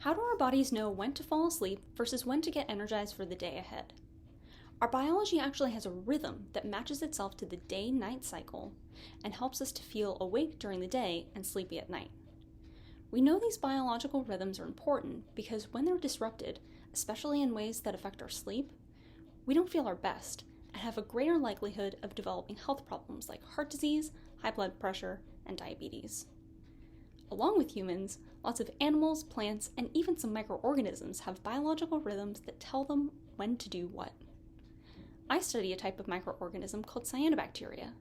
How do our bodies know when to fall asleep versus when to get energized for the day ahead? Our biology actually has a rhythm that matches itself to the day-night cycle and helps us to feel awake during the day and sleepy at night. We know these biological rhythms are important because when they're disrupted, especially in ways that affect our sleep, we don't feel our best and have a greater likelihood of developing health problems like heart disease, high blood pressure, and diabetes. Along with humans, lots of animals, plants, and even some microorganisms have biological rhythms that tell them when to do what. I study a type of microorganism called cyanobacteria.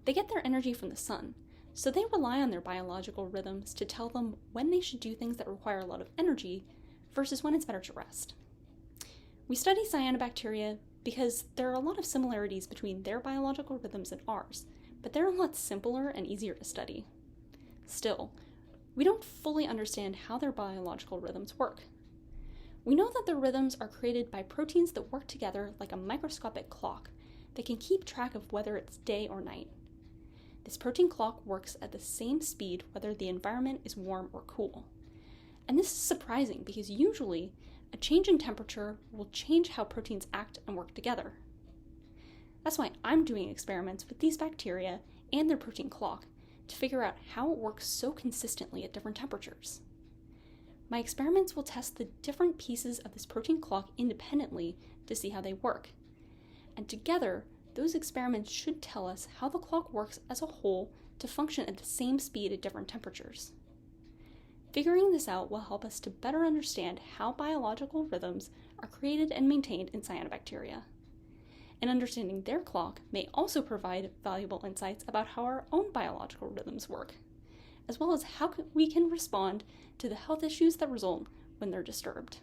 They get their energy from the sun, so they rely on their biological rhythms to tell them when they should do things that require a lot of energy versus when it's better to rest. We study cyanobacteria because there are a lot of similarities between their biological rhythms and ours, but they're a lot simpler and easier to study. Still, we don't fully understand how their biological rhythms work. We know that their rhythms are created by proteins that work together like a microscopic clock that can keep track of whether it's day or night. This protein clock works at the same speed whether the environment is warm or cool. And this is surprising because usually a change in temperature will change how proteins act and work together. That's why I'm doing experiments with these bacteria and their protein clock to figure out how it works so consistently at different temperatures. My experiments will test the different pieces of this protein clock independently to see how they work. And together, those experiments should tell us how the clock works as a whole to function at the same speed at different temperatures. Figuring this out will help us to better understand how biological rhythms are created and maintained in cyanobacteria. And understanding their clock may also provide valuable insights about how our own biological rhythms work, as well as how we can respond to the health issues that result when they're disturbed.